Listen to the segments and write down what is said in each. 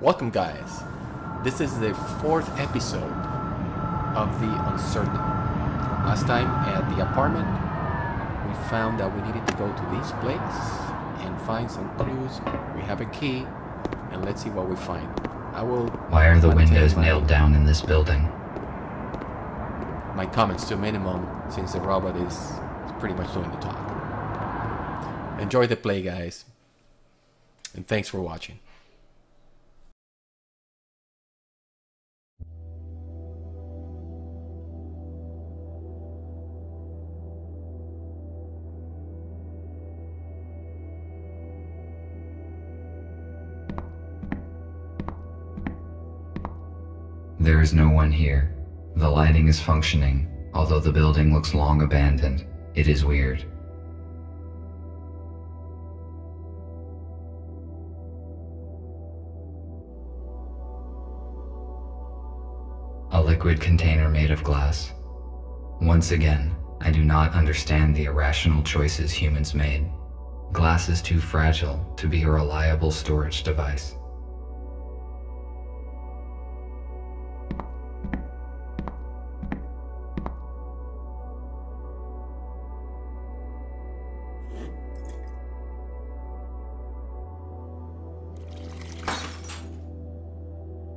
Welcome guys, this is the 4th episode of The Uncertain. Last time at the apartment, we found that we needed to go to this place and find some clues. We have a key, and let's see what we find. Why are the windows nailed down in this building? My comments to a minimum since the robot is pretty much doing the talk. Enjoy the play guys, and thanks for watching. There is no one here. The lighting is functioning, although the building looks long abandoned. It is weird. A liquid container made of glass. Once again, I do not understand the irrational choices humans made. Glass is too fragile to be a reliable storage device.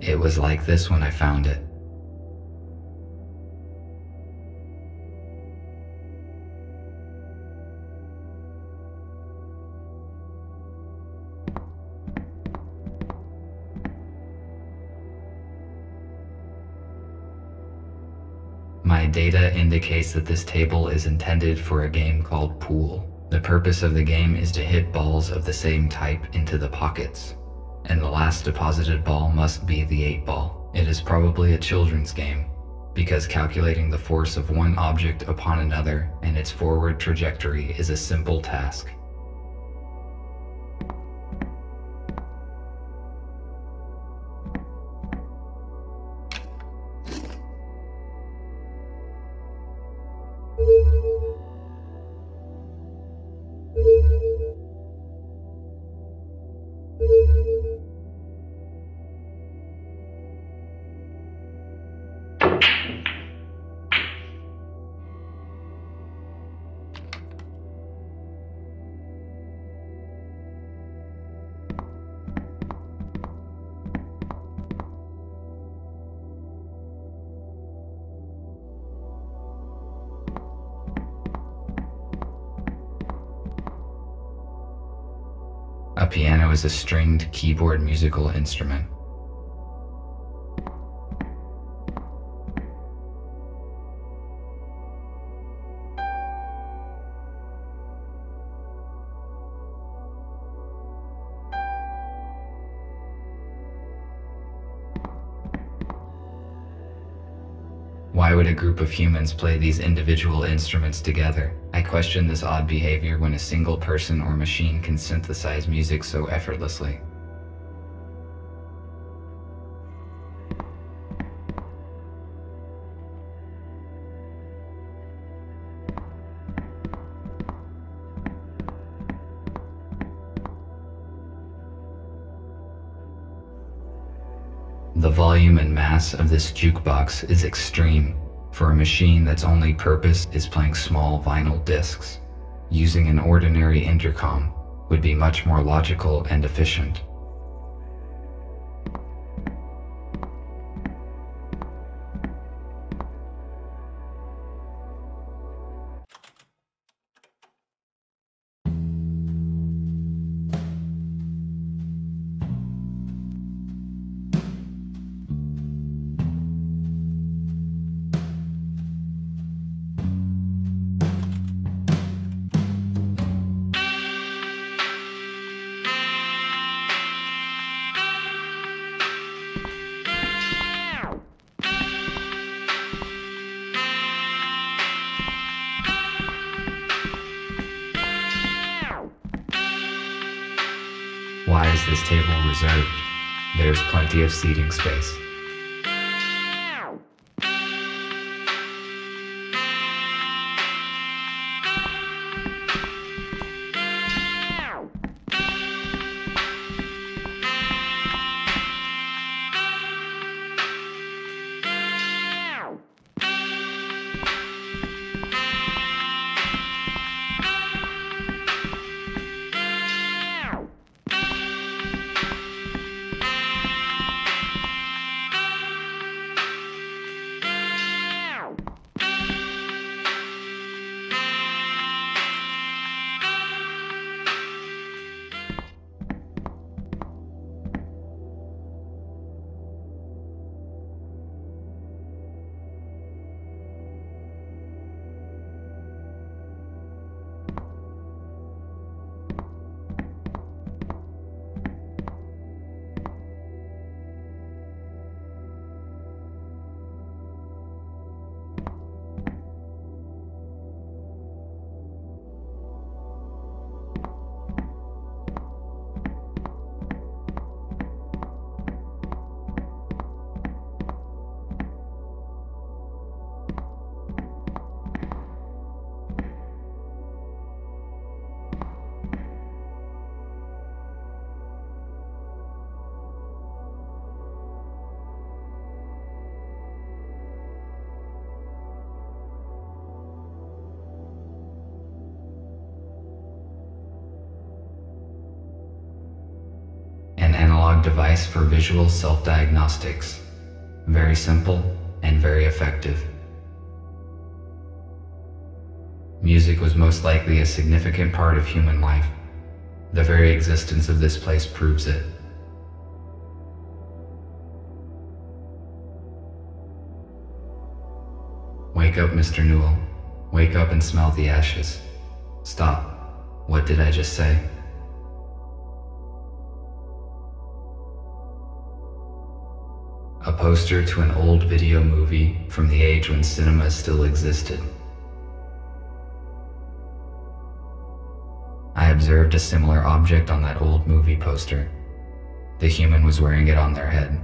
It was like this when I found it. My data indicates that this table is intended for a game called Pool. The purpose of the game is to hit balls of the same type into the pockets, and the last deposited ball must be the 8-ball. It is probably a children's game, because calculating the force of one object upon another and its forward trajectory is a simple task. A piano is a stringed keyboard musical instrument. Why would a group of humans play these individual instruments together? I question this odd behavior when a single person or machine can synthesize music so effortlessly. The volume and mass of this jukebox is extreme for a machine that's only purpose is playing small vinyl discs. Using an ordinary intercom would be much more logical and efficient. Why is this table reserved? There's plenty of seating space. analog device for visual self-diagnostics. Very simple and very effective. Music was most likely a significant part of human life. The very existence of this place proves it. Wake up, Mr. Newell. Wake up and smell the ashes. Stop. What did I just say? A poster to an old video movie from the age when cinema still existed. I observed a similar object on that old movie poster. The human was wearing it on their head.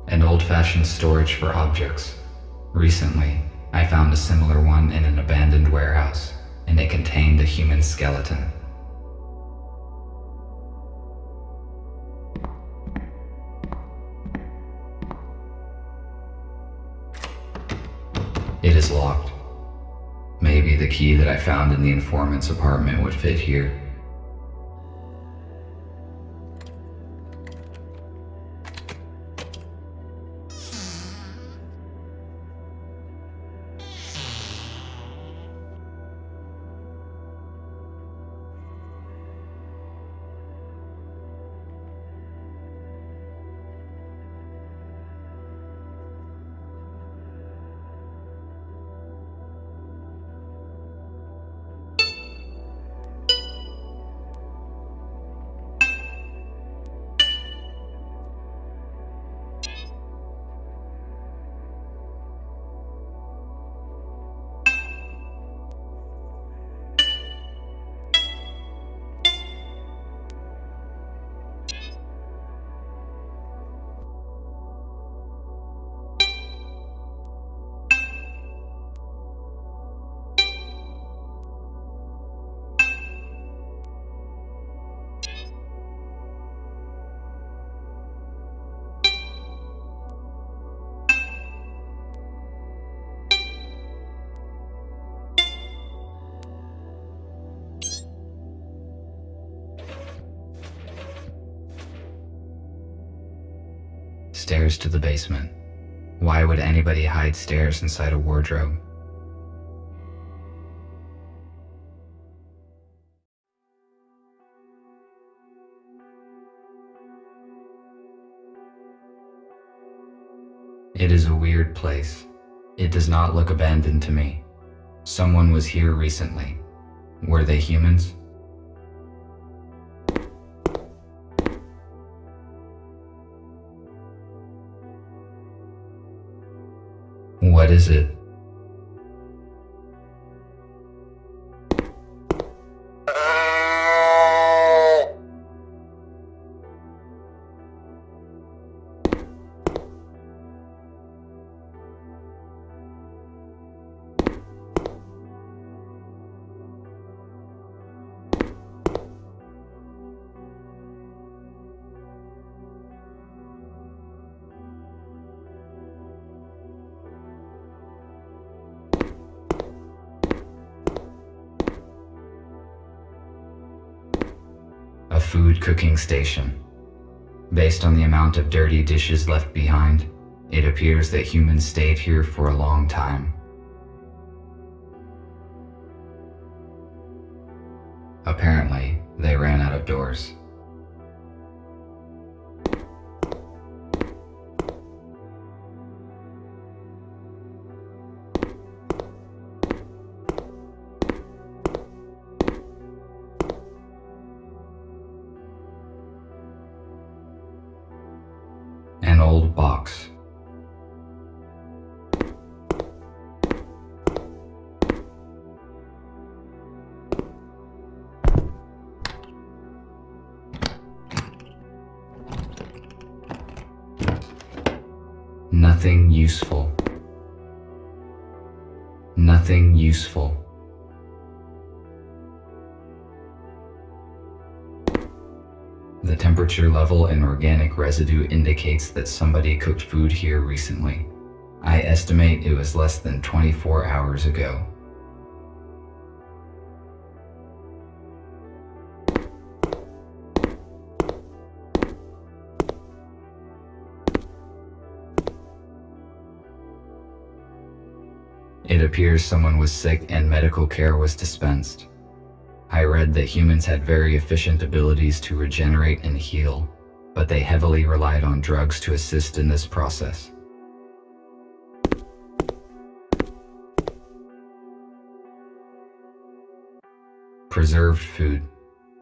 An old-fashioned storage for objects. Recently, I found a similar one in an abandoned warehouse, and it contained a human skeleton. It is locked. Maybe the key that I found in the informant's apartment would fit here. Stairs to the basement. Why would anybody hide stairs inside a wardrobe? It is a weird place. It does not look abandoned to me. Someone was here recently. Were they humans? What is it? A food cooking station. Based on the amount of dirty dishes left behind, it appears that humans stayed here for a long time. Apparently, they ran out of doors. An old box. Nothing useful. Nothing useful. The temperature level in organic residue indicates that somebody cooked food here recently. I estimate it was less than 24 hours ago. It appears someone was sick and medical care was dispensed. I read that humans had very efficient abilities to regenerate and heal, but they heavily relied on drugs to assist in this process. Preserved food.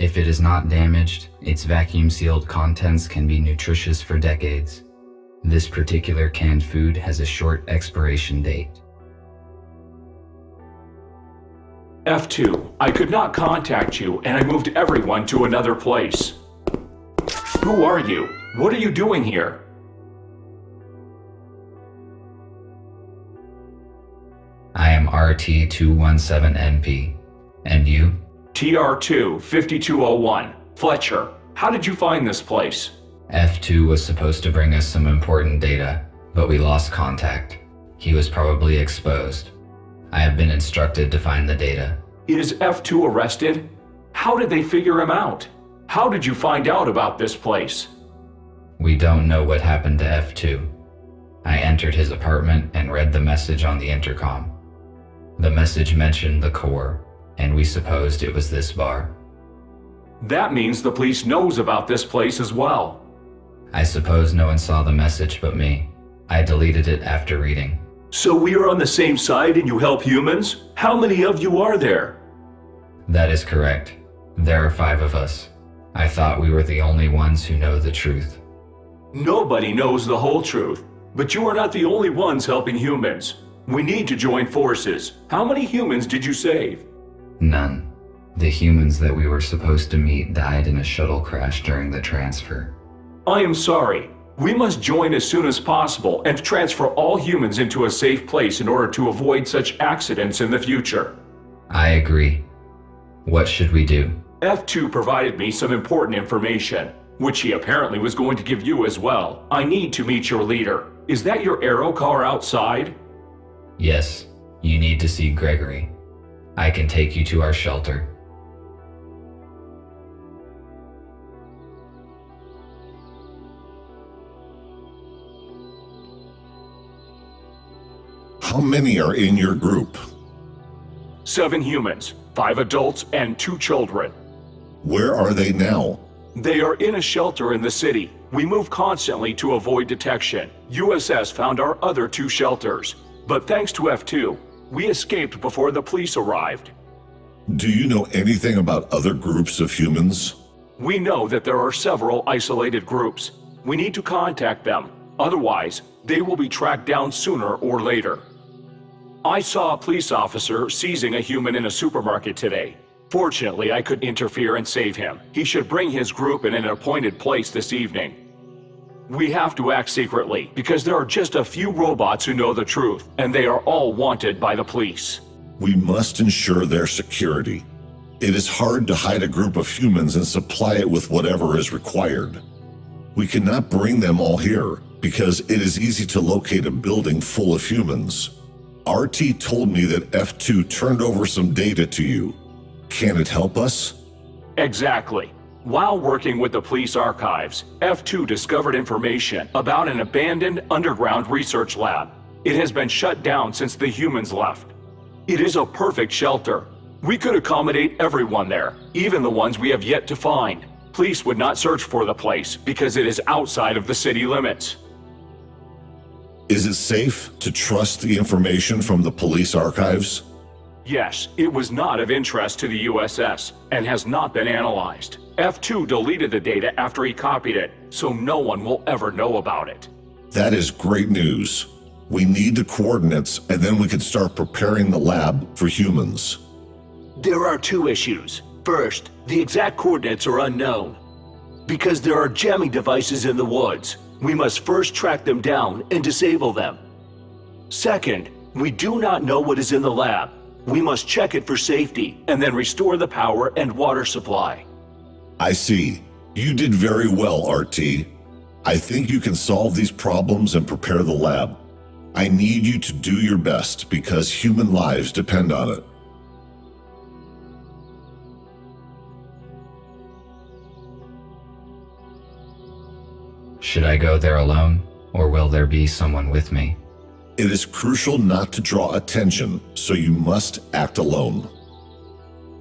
If it is not damaged, its vacuum-sealed contents can be nutritious for decades. This particular canned food has a short expiration date. F2, I could not contact you, and I moved everyone to another place. Who are you? What are you doing here? I am RT-217NP. And you? TR2-5201. Fletcher, how did you find this place? F2 was supposed to bring us some important data, but we lost contact. He was probably exposed. I have been instructed to find the data. Is F2 arrested? How did they figure him out? How did you find out about this place? We don't know what happened to F2. I entered his apartment and read the message on the intercom. The message mentioned the core, and we supposed it was this bar. That means the police knows about this place as well. I suppose no one saw the message but me. I deleted it after reading. So we are on the same side and you help humans? How many of you are there? That is correct. There are 5 of us. I thought we were the only ones who know the truth. Nobody knows the whole truth, but you are not the only ones helping humans. We need to join forces. How many humans did you save? None. The humans that we were supposed to meet died in a shuttle crash during the transfer. I am sorry. We must join as soon as possible and transfer all humans into a safe place in order to avoid such accidents in the future. I agree. What should we do? F2 provided me some important information, which he apparently was going to give you as well. I need to meet your leader. Is that your aero car outside? Yes. You need to see Gregory. I can take you to our shelter. How many are in your group? 7 humans, 5 adults, and 2 children. Where are they now? They are in a shelter in the city. We move constantly to avoid detection. USS found our other 2 shelters, but thanks to F2, we escaped before the police arrived. Do you know anything about other groups of humans? We know that there are several isolated groups. We need to contact them. Otherwise, they will be tracked down sooner or later. I saw a police officer seizing a human in a supermarket today. Fortunately, I could interfere and save him. He should bring his group in an appointed place this evening. We have to act secretly, because there are just a few robots who know the truth, and they are all wanted by the police. We must ensure their security. It is hard to hide a group of humans and supply it with whatever is required. We cannot bring them all here, because it is easy to locate a building full of humans. RT told me that F2 turned over some data to you. Can it help us? Exactly. While working with the police archives, F2 discovered information about an abandoned underground research lab. It has been shut down since the humans left. It is a perfect shelter. We could accommodate everyone there, even the ones we have yet to find. Police would not search for the place because it is outside of the city limits. Is it safe to trust the information from the police archives? Yes, it was not of interest to the USS and has not been analyzed. F2 deleted the data after he copied it, so no one will ever know about it. That is great news. We need the coordinates, and then we can start preparing the lab for humans. There are 2 issues. First, the exact coordinates are unknown. Because there are jamming devices in the woods, We must first track them down and disable them. Second, we do not know what is in the lab. We must check it for safety and then restore the power and water supply. I see. You did very well, RT. I think you can solve these problems and prepare the lab. I need you to do your best because human lives depend on it. Should I go there alone, or will there be someone with me? It is crucial not to draw attention, so you must act alone.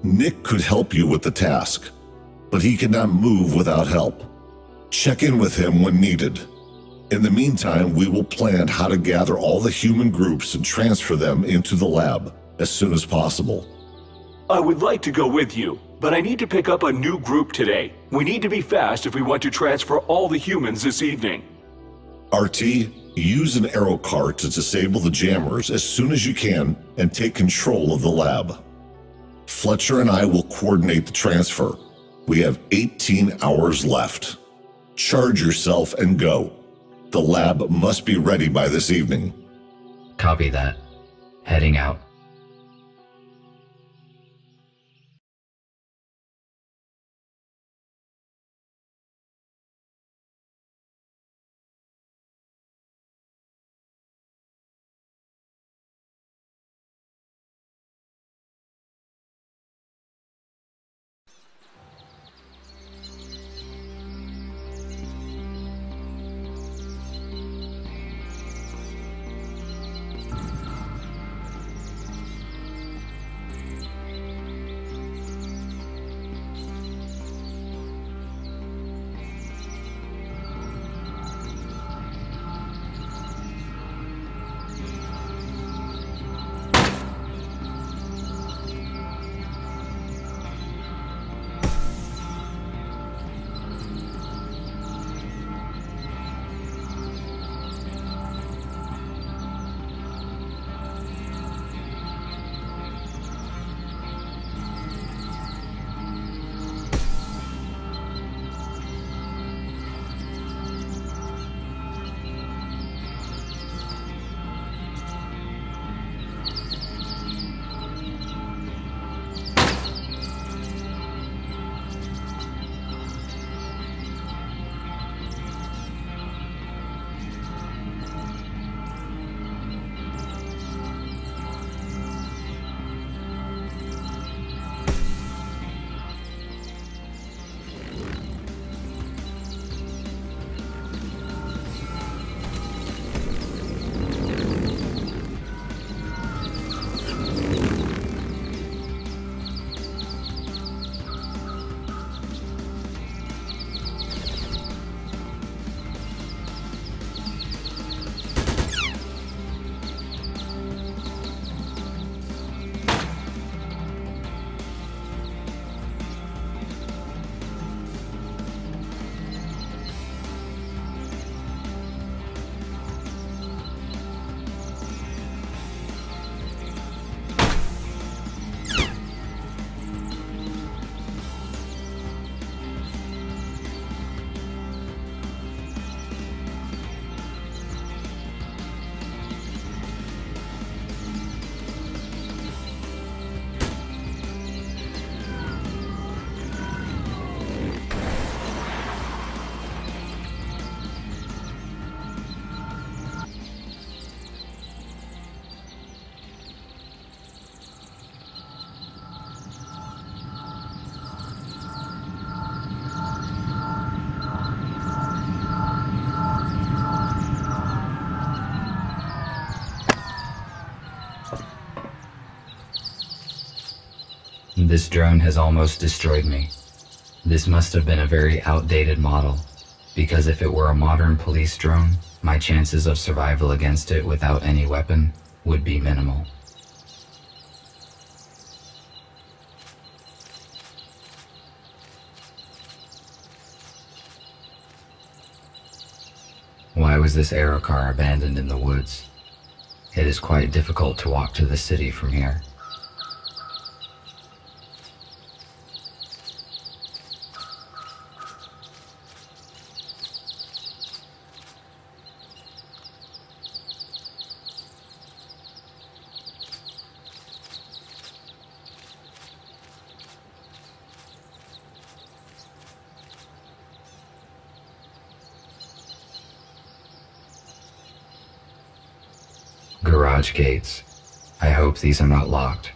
Nick could help you with the task, but he cannot move without help. Check in with him when needed. In the meantime, we will plan how to gather all the human groups and transfer them into the lab as soon as possible. I would like to go with you, but I need to pick up a new group today. We need to be fast if we want to transfer all the humans this evening. RT, use an arrow cart to disable the jammers as soon as you can and take control of the lab. Fletcher and I will coordinate the transfer. We have 18 hours left. Charge yourself and go. The lab must be ready by this evening. Copy that. Heading out. This drone has almost destroyed me. This must have been a very outdated model, because if it were a modern police drone, my chances of survival against it without any weapon would be minimal. Why was this aero car abandoned in the woods? It is quite difficult to walk to the city from here. garage gates. I hope these are not locked.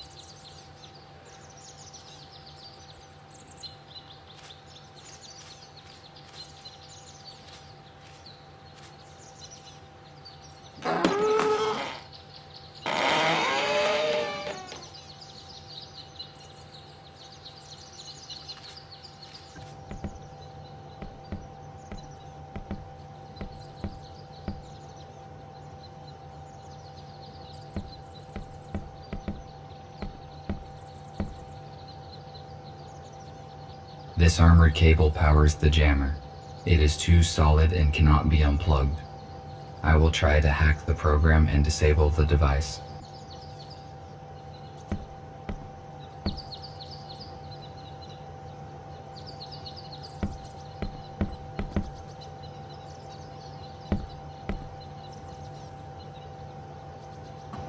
This armored cable powers the jammer. It is too solid and cannot be unplugged. I will try to hack the program and disable the device.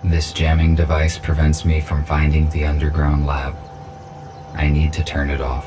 This jamming device prevents me from finding the underground lab. I need to turn it off.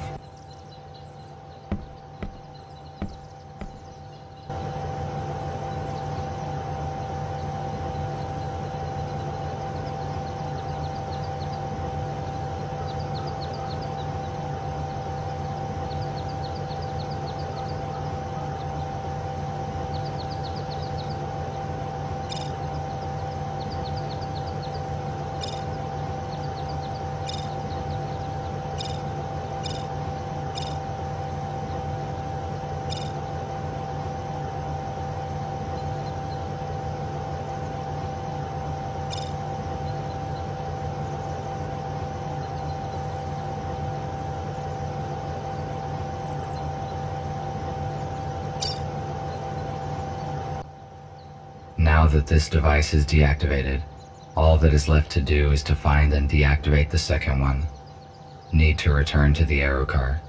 Now that this device is deactivated, all that is left to do is to find and deactivate the second one. Need to return to the aero car.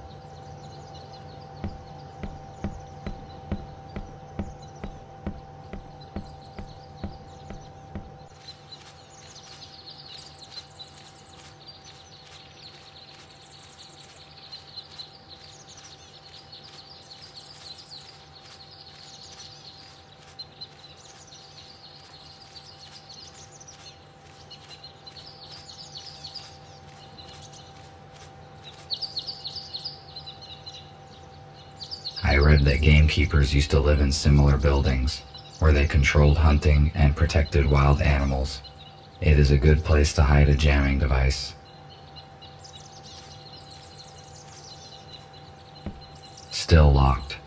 I read that gamekeepers used to live in similar buildings, where they controlled hunting and protected wild animals. It is a good place to hide a jamming device. Still locked.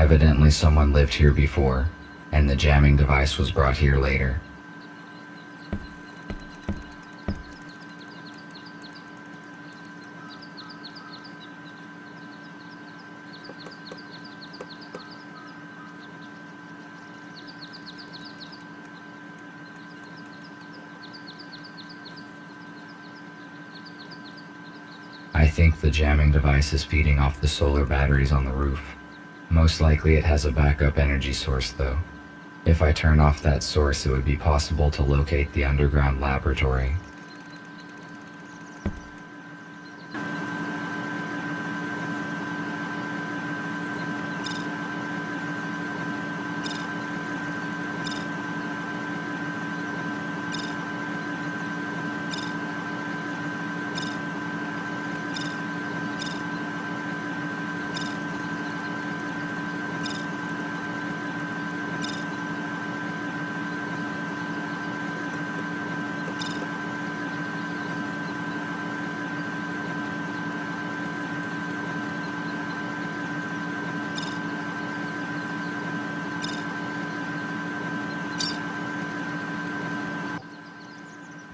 Evidently someone lived here before, and the jamming device was brought here later. I think the jamming device is feeding off the solar batteries on the roof. Most likely it has a backup energy source though. If I turn off that source, it would be possible to locate the underground laboratory.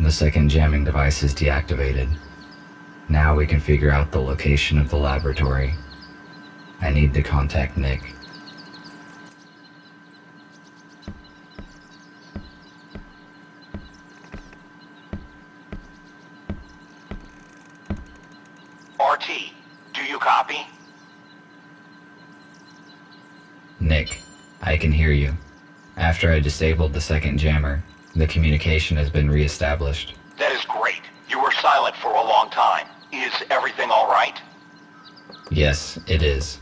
The second jamming device is deactivated. Now we can figure out the location of the laboratory. I need to contact Nick. RT, do you copy? Nick, I can hear you. After I disabled the second jammer, the communication has been re-established. That is great. You were silent for a long time. Is everything all right? Yes, it is.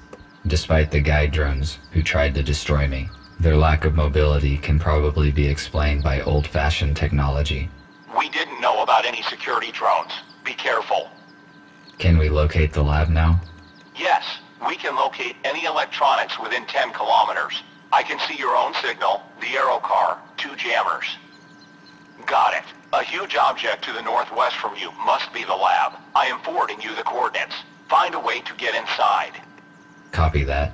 Despite the guide drones, who tried to destroy me, their lack of mobility can probably be explained by old-fashioned technology. We didn't know about any security drones. Be careful. Can we locate the lab now? Yes, we can locate any electronics within 10 kilometers. I can see your own signal, the aero car, 2 jammers. Got it. A huge object to the northwest from you must be the lab. I am forwarding you the coordinates. Find a way to get inside. Copy that.